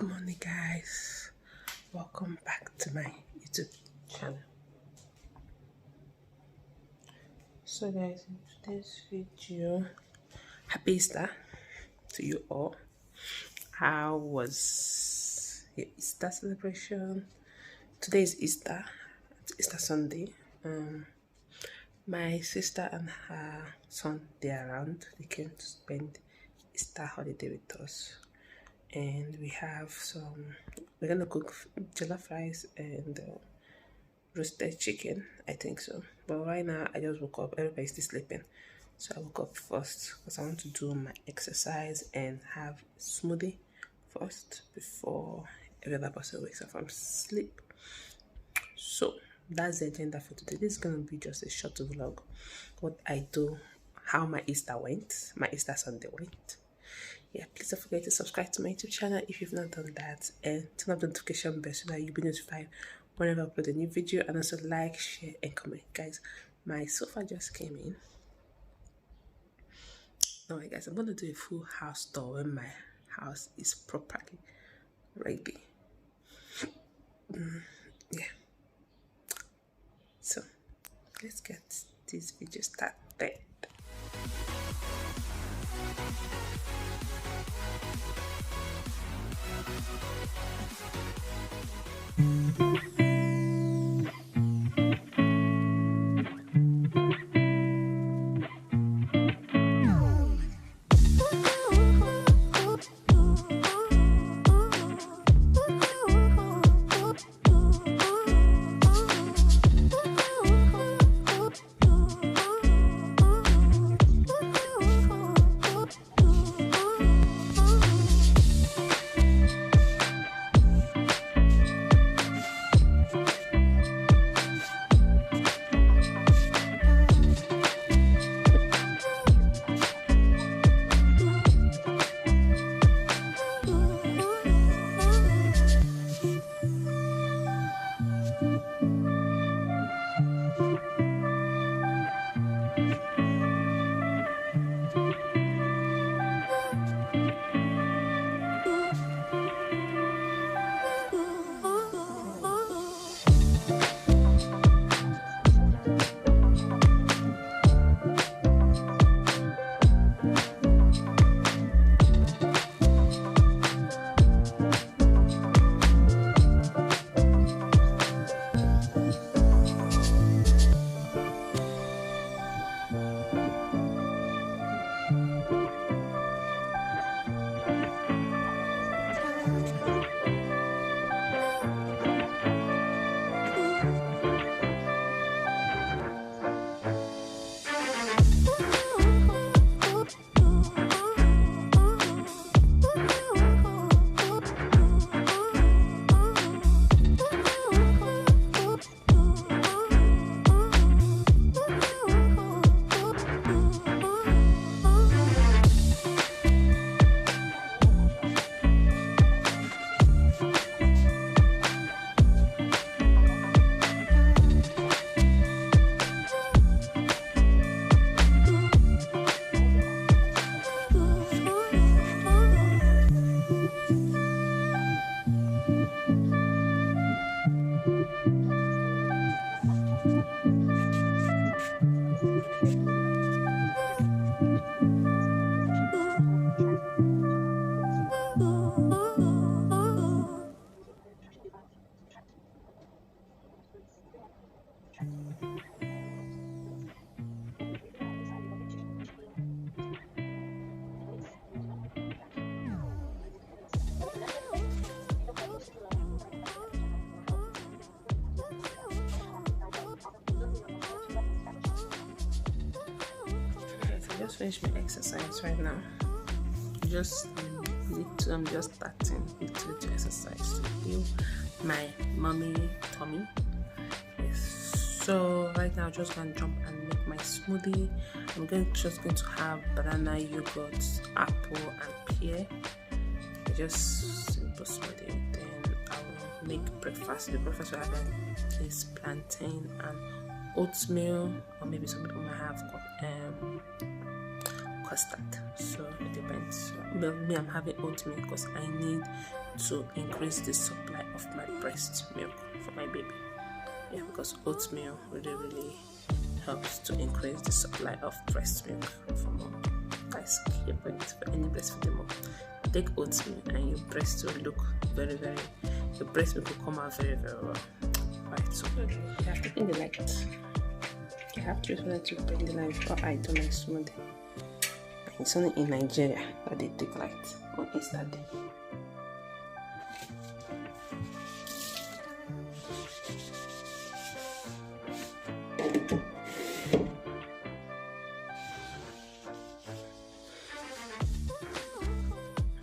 Good morning, guys. Welcome back to my YouTube channel. So guys, in today's video, happy Easter to you all. How was your Easter celebration? Today is Easter. It's Easter Sunday. My sister and her son, they're around. They came to spend Easter holiday with us. And we have we're gonna cook jollof rice and roasted chicken, I think so. But right now I just woke up, everybody's still sleeping, so I woke up first because I want to do my exercise and have a smoothie first before every other person wakes up from sleep. So that's the agenda for today. This is gonna be just a short vlog, what I do, how my Easter went, my Easter Sunday went. Yeah, please don't forget to subscribe to my YouTube channel if you've not done that, and turn on the notification bell so that you'll be notified whenever I upload a new video, and also like, share, and comment. Guys, my sofa just came in. Now, guys, I'm going to do a full house tour when my house is properly ready. Yeah. So, let's get this video started. Just finished my exercise right now. I'm just starting to exercise to heal my mommy tummy. Yes. So right now I'm just gonna jump and make my smoothie. I'm just going to have banana, yogurt, apple, and pear. Just simple smoothie. Then I will make breakfast. The breakfast I have is plantain and oatmeal, or maybe some people might have custard, so it depends. Well, me, I'm having oat milk because I need to increase the supply of my breast milk for my baby. Yeah, because oat milk really helps to increase the supply of breast milk for mom. That's key point for any breastfeeding mom. Take oat milk and your breast will look very, your breast milk will come out very well. Right, so you have taken the light. You have to whether to bring the light or I don't like smoothie. It's only in Nigeria that they take light on Easter Day.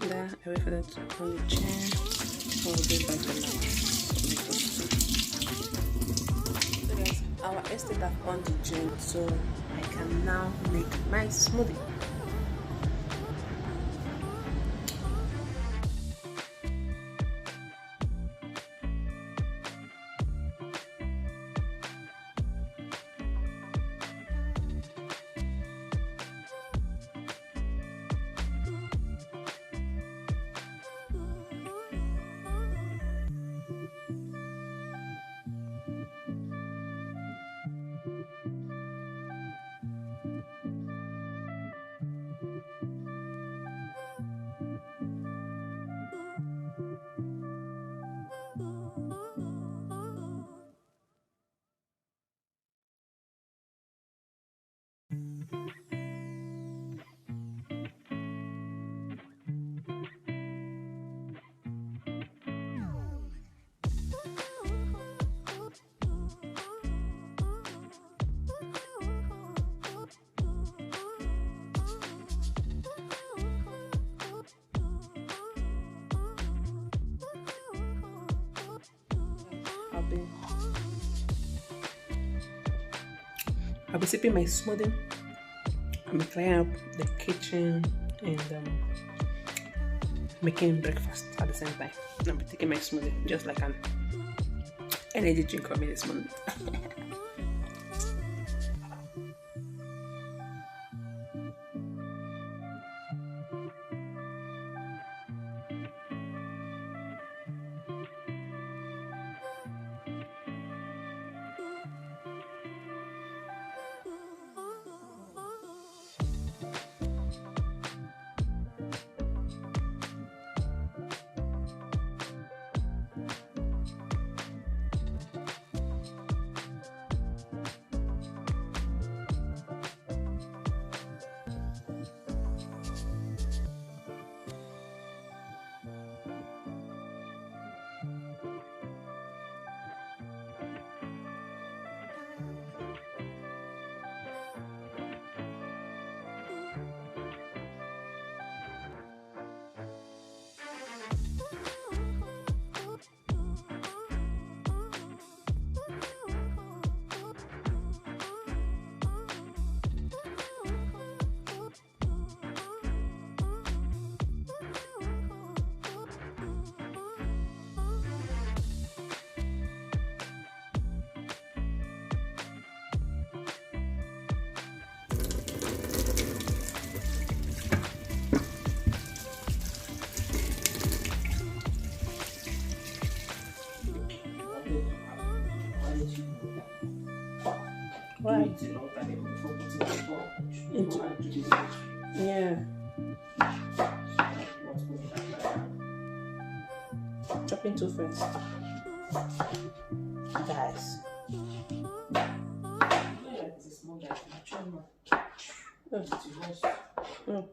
There, I wait for that to on the chair. I'll be back for now. So guys, our estate have on the chain, so I can now make my smoothie. I'll be sipping my smoothie. I'll be clearing up the kitchen and making breakfast at the same time. I'll be taking my smoothie just like an energy drink for me this morning. Why? Yeah. Chopping two first. Guys. Oh.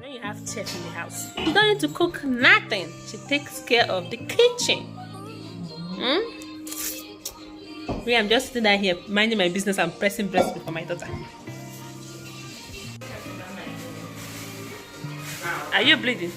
When you have chef in the house, you don't need to cook nothing. She takes care of the kitchen. Me, I'm just sitting down here minding my business and pressing Breastfe for my daughter. Are you bleeding?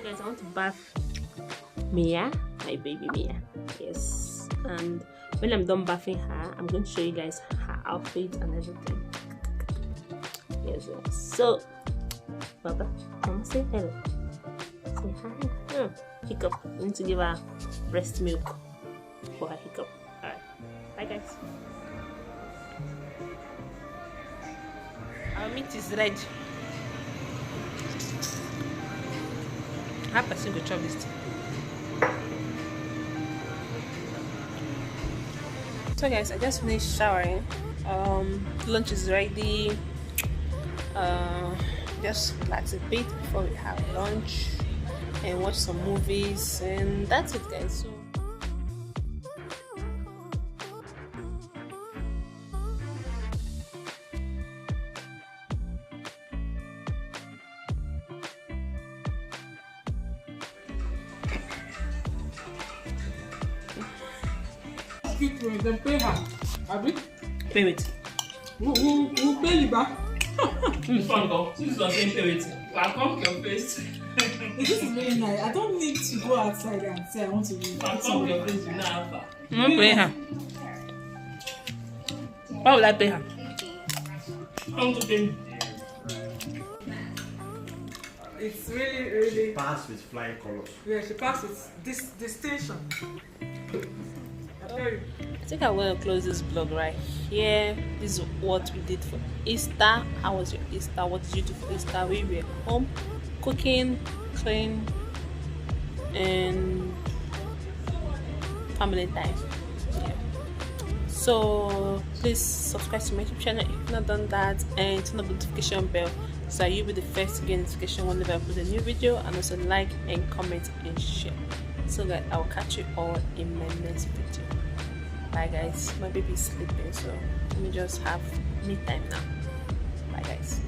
Guys, I want to bath Mia, my baby Mia. Yes, and when I'm done bathing her, I'm going to show you guys her outfit and everything. Yes, so Baba, come say hello. Say hi. Hiccup. I need to give her breast milk for her hiccup. Alright, bye guys. Our meat is ready. How person go chop this thing? So guys, I just finished showering. Lunch is ready. Just relax a bit before we have lunch and watch some movies, and that's it guys. So then pay her. Abi? pay with. Who pay you back? Since you are saying pay with, I'll come to your face. This is very nice. I don't need to go outside and say I want to read. I'll come to your face, you know how far. I'm pay her. Why would I pay her? Come to pay me. It's really. Pass with flying colors. Yeah, she passed with this distinction. I think I'm going to close this vlog right here. This is what we did for Easter. How was your Easter? What did you do for Easter? We were home cooking, clean, and family time. Yeah. So please subscribe to my YouTube channel if you've not done that, and turn on the notification bell so you'll be the first to get notification whenever I put a new video, and also like and comment and share. So that I'll catch you all in my next video. Bye guys, my baby is sleeping, so let me just have me time now. Bye guys.